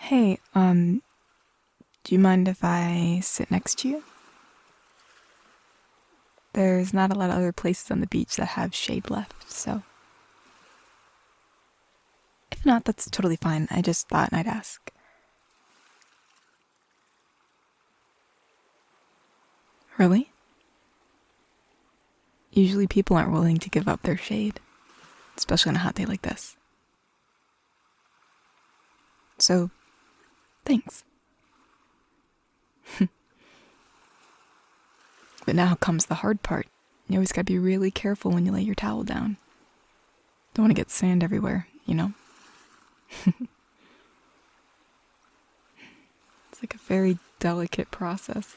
Hey, do you mind if I sit next to you? There's not a lot of other places on the beach that have shade left, so. If not, that's totally fine. I just thought I'd ask. Really? Usually people aren't willing to give up their shade, especially on a hot day like this. So, thanks. But now comes the hard part. You always gotta be really careful when you lay your towel down. Don't want to get sand everywhere, you know? It's like a very delicate process.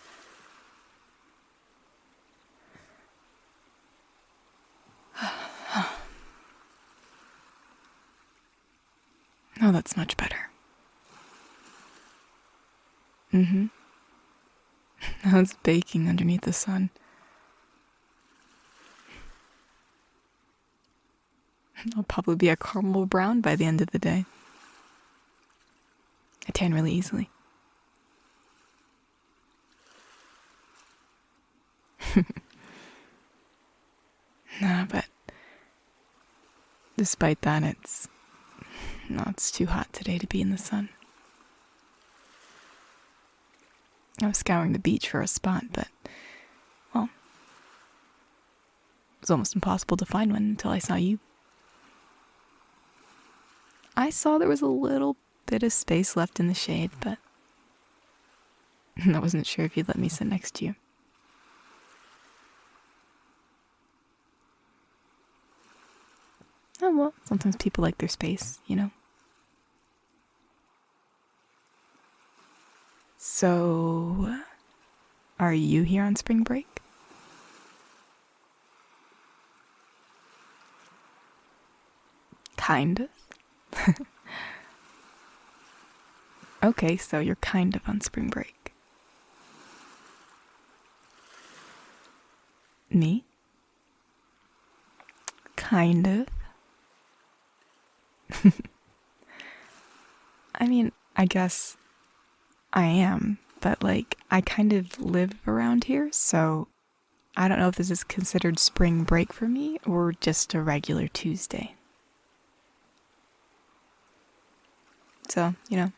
Oh, that's much better. Mm-hmm. Now it's baking underneath the sun. I'll probably be a caramel brown by the end of the day. I tan really easily. Nah, but despite that, it's too hot today to be in the sun. I was scouring the beach for a spot, but, well, it was almost impossible to find one until I saw you. I saw there was a little bit of space left in the shade, but I wasn't sure if you'd let me sit next to you. Oh, well, sometimes people like their space, you know? So, are you here on spring break? Kind of. Okay, so you're kind of on spring break. Me? Kind of. I mean, I guess I am, but I kind of live around here, so I don't know if this is considered spring break for me or just a regular Tuesday. So, you know.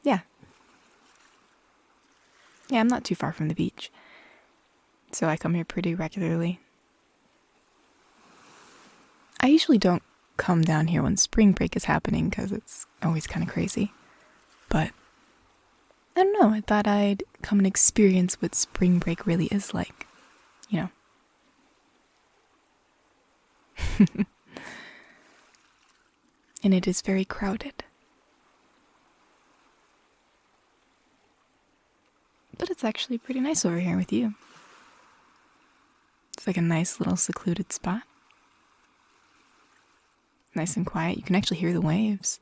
Yeah. Yeah, I'm not too far from the beach. So I come here pretty regularly. I usually don't come down here when spring break is happening because it's always kind of crazy. But I don't know, I thought I'd come and experience what spring break really is like, you know. And it is very crowded. But it's actually pretty nice over here with you. It's like a nice little secluded spot. Nice and quiet. You can actually hear the waves.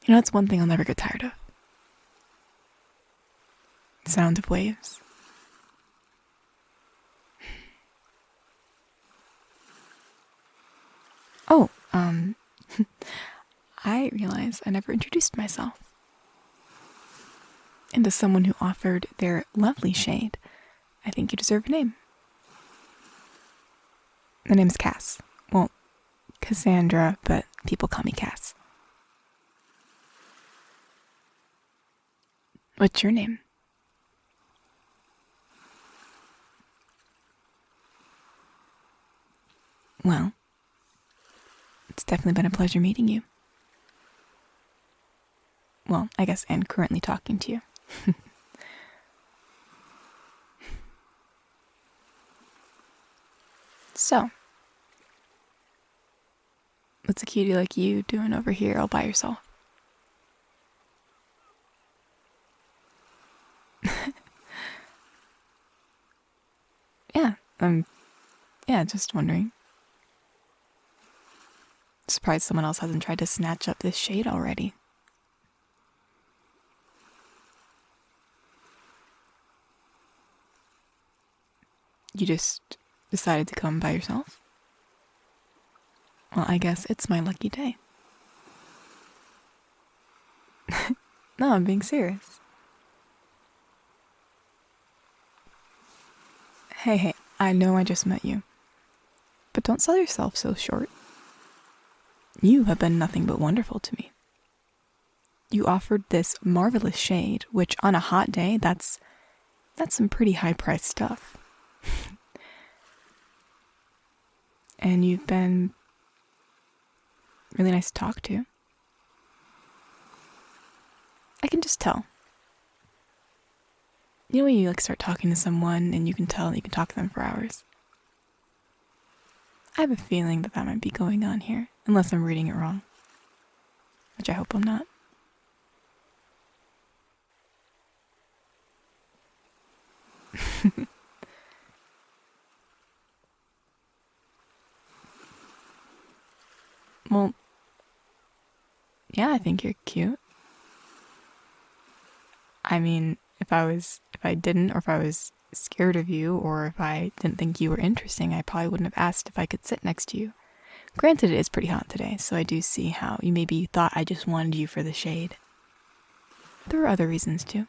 You know, that's one thing I'll never get tired of. The sound of waves. Oh, I realize I never introduced myself. And as someone who offered their lovely shade, I think you deserve a name. My name's Cass. Well, Cassandra, but people call me Cass. What's your name? Well, it's definitely been a pleasure meeting you. Well, I guess, and currently talking to you. So, what's a cutie like you doing over here all by yourself? Yeah, just wondering. Surprised someone else hasn't tried to snatch up this shade already. You just decided to come by yourself? Well, I guess it's my lucky day. No, I'm being serious. Hey, I know I just met you, but don't sell yourself so short. You have been nothing but wonderful to me. You offered this marvelous shade, which on a hot day, that's some pretty high-priced stuff. And you've been really nice to talk to. I can just tell. You know when you start talking to someone and you can tell that you can talk to them for hours? I have a feeling that might be going on here, unless I'm reading it wrong. Which I hope I'm not. Well, yeah, I think you're cute. I mean, if I didn't, or if I was scared of you, or if I didn't think you were interesting, I probably wouldn't have asked if I could sit next to you. Granted, it is pretty hot today, so I do see how you maybe thought I just wanted you for the shade. There were other reasons too.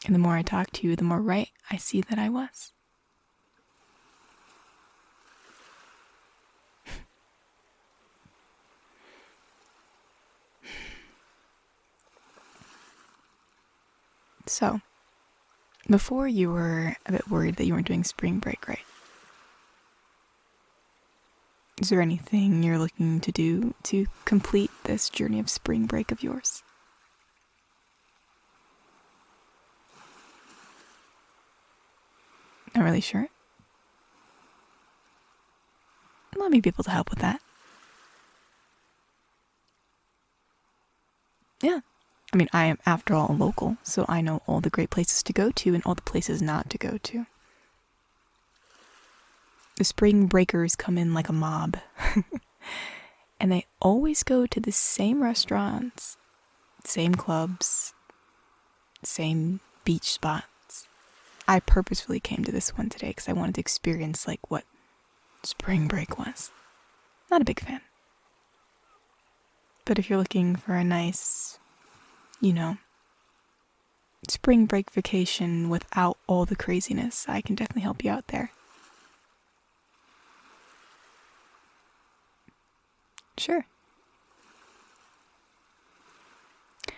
And the more I talk to you, the more right I see that I was. So, before you were a bit worried that you weren't doing spring break right. Is there anything you're looking to do to complete this journey of spring break of yours? Not really sure. Let me be able to help with that. Yeah. I mean, I am, after all, a local, so I know all the great places to go to and all the places not to go to. The spring breakers come in like a mob. And they always go to the same restaurants, same clubs, same beach spots. I purposefully came to this one today because I wanted to experience what spring break was. Not a big fan. But if you're looking for a nice, spring break vacation without all the craziness, I can definitely help you out there. Sure.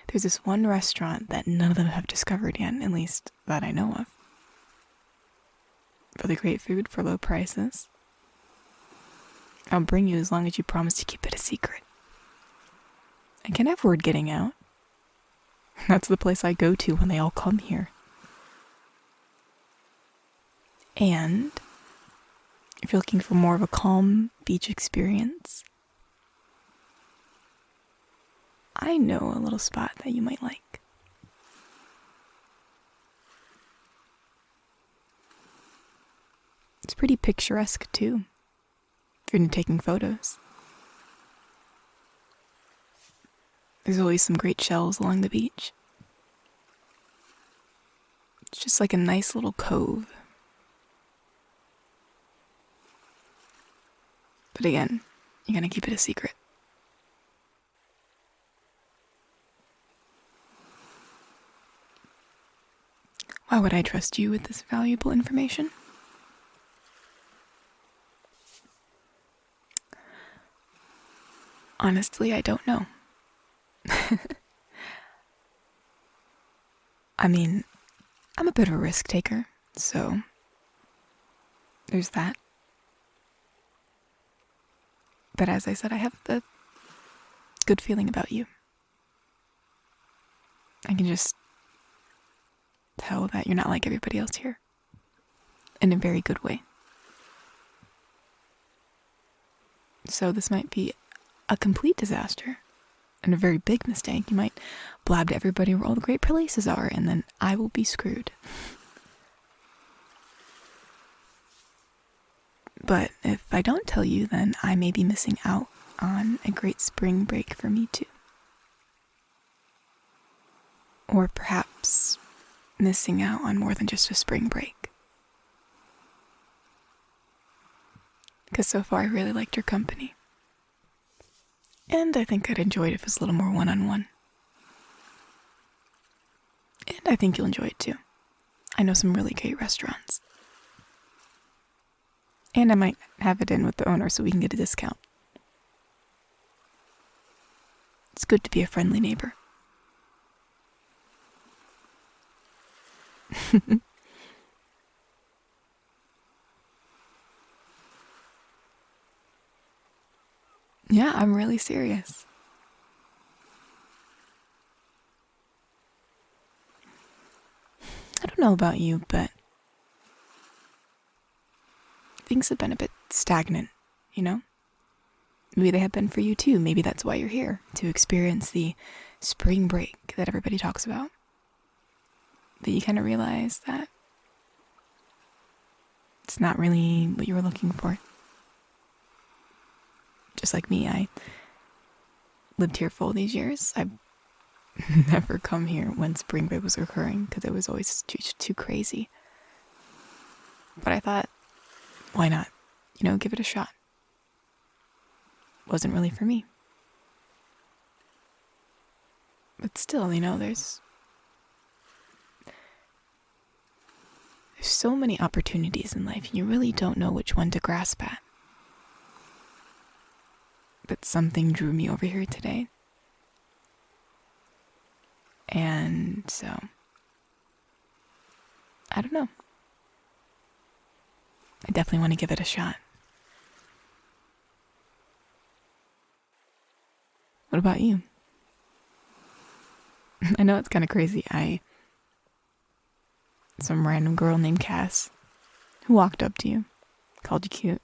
There's this one restaurant that none of them have discovered yet, at least that I know of. Really great food for low prices. I'll bring you as long as you promise to keep it a secret. I can have word getting out. That's the place I go to when they all come here. And if you're looking for more of a calm beach experience, I know a little spot that you might like. It's pretty picturesque too, if you're into taking photos. There's always some great shells along the beach. It's just like a nice little cove. But again, you're gonna keep it a secret. Why would I trust you with this valuable information? Honestly, I don't know. I mean, I'm a bit of a risk taker, so there's that. But as I said, I have a good feeling about you. I can just tell that you're not like everybody else here. In a very good way. So this might be a complete disaster. And a very big mistake. You might blab to everybody where all the great places are, and then I will be screwed. But if I don't tell you, then I may be missing out on a great spring break for me too. Or perhaps missing out on more than just a spring break. because so far I really liked your company. And I think I'd enjoy it if it was a little more one-on-one. And I think you'll enjoy it too. I know some really great restaurants. And I might have it in with the owner so we can get a discount. It's good to be a friendly neighbor. Yeah, I'm really serious. I don't know about you, but things have been a bit stagnant, you know? Maybe they have been for you too. Maybe that's why you're here, to experience the spring break that everybody talks about. But you kind of realize that it's not really what you were looking for. Just like me, I lived here for all these years. I've never come here when spring break was occurring because it was always too crazy. But I thought, why not? Give it a shot. Wasn't really for me. But still, there's so many opportunities in life and you really don't know which one to grasp at. But something drew me over here today. And so, I don't know. I definitely want to give it a shot. What about you? I know it's kind of crazy. Some random girl named Cass who walked up to you, called you cute,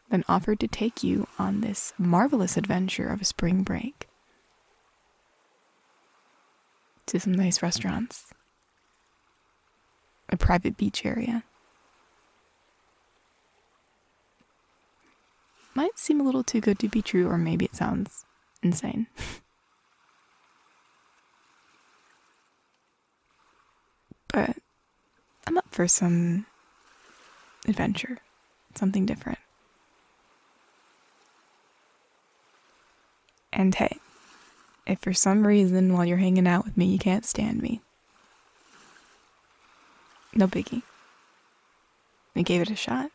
then offered to take you on this marvelous adventure of a spring break to some nice restaurants, a private beach area. Might seem a little too good to be true, or maybe it sounds insane. But I'm up for some adventure, something different. And hey, if for some reason while you're hanging out with me you can't stand me, no biggie. We gave it a shot.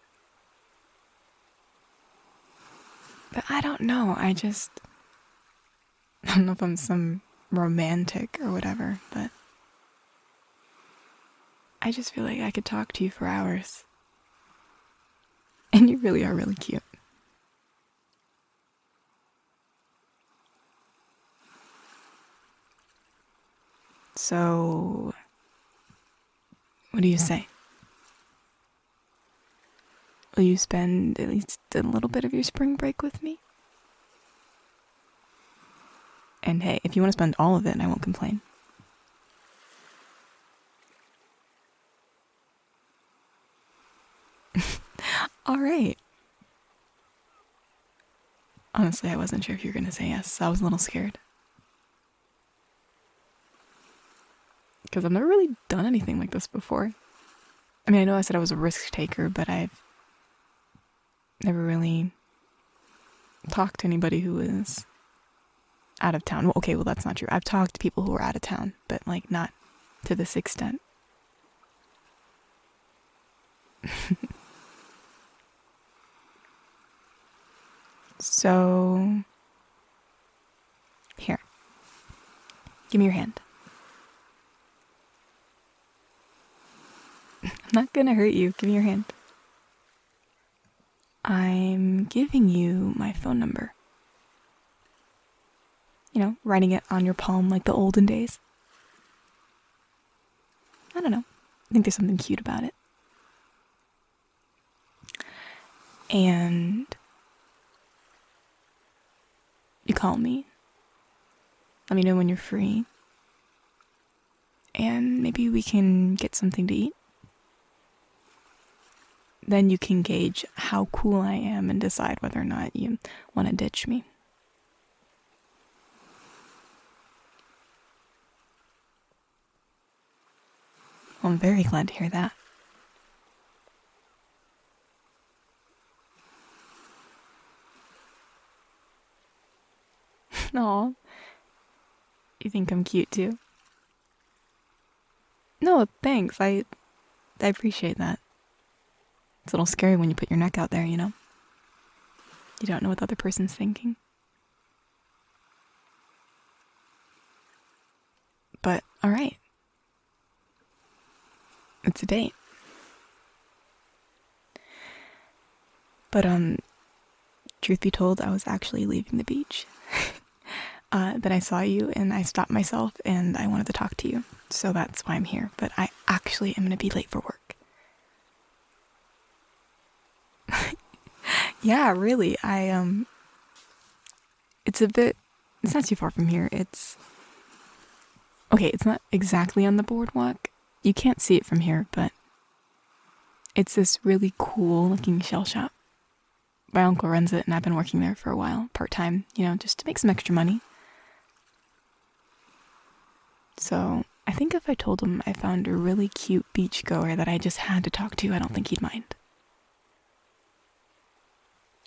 But I don't know, I don't know if I'm some romantic or whatever, but I just feel like I could talk to you for hours. And you really are really cute. So, what do you say? Will you spend at least a little bit of your spring break with me? And hey, if you want to spend all of it, I won't complain. All right. Honestly, I wasn't sure if you were going to say yes, so I was a little scared. Because I've never really done anything like this before. I mean, I know I said I was a risk taker, but I've never really talked to anybody who is out of town. Well, okay, well, that's not true. I've talked to people who are out of town, but, not to this extent. So, here. Give me your hand. I'm not gonna hurt you. Give me your hand. I'm giving you my phone number. Writing it on your palm like the olden days. I don't know. I think there's something cute about it. And you call me. Let me know when you're free. And maybe we can get something to eat. Then you can gauge how cool I am and decide whether or not you want to ditch me. Well, I'm very glad to hear that. think I'm cute too. No, thanks. I appreciate that. It's a little scary when you put your neck out there, you know? You don't know what the other person's thinking. But, alright. It's a date. But, truth be told, I was actually leaving the beach. Then I saw you and I stopped myself and I wanted to talk to you. So that's why I'm here. But I actually am going to be late for work. Yeah, really. It's not too far from here. Okay, it's not exactly on the boardwalk. You can't see it from here, but it's this really cool looking shell shop. My uncle runs it and I've been working there for a while, part-time, just to make some extra money. So I think if I told him I found a really cute beachgoer that I just had to talk to, I don't think he'd mind.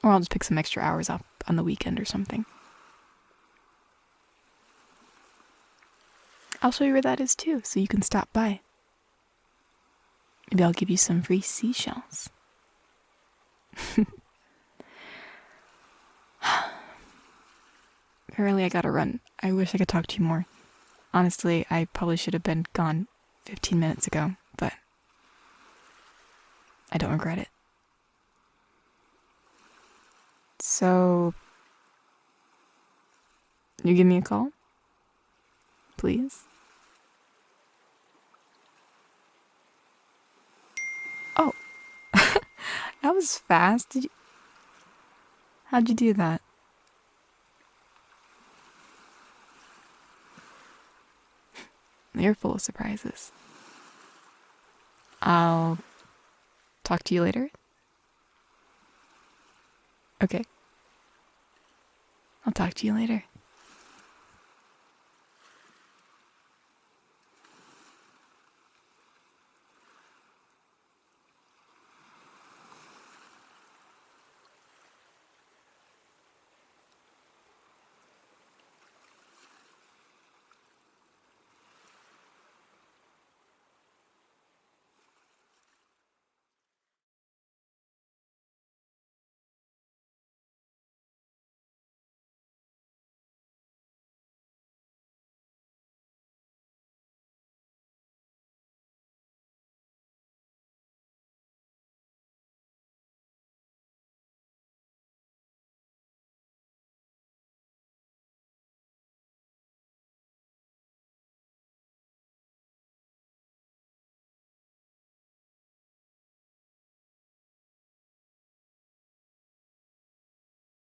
Or I'll just pick some extra hours up on the weekend or something. I'll show you where that is too, so you can stop by. Maybe I'll give you some free seashells. Apparently I gotta run. I wish I could talk to you more. Honestly, I probably should have been gone 15 minutes ago, but I don't regret it. So, you give me a call? Please? Oh, that was fast. How'd you do that? You're full of surprises. I'll talk to you later. Okay. I'll talk to you later.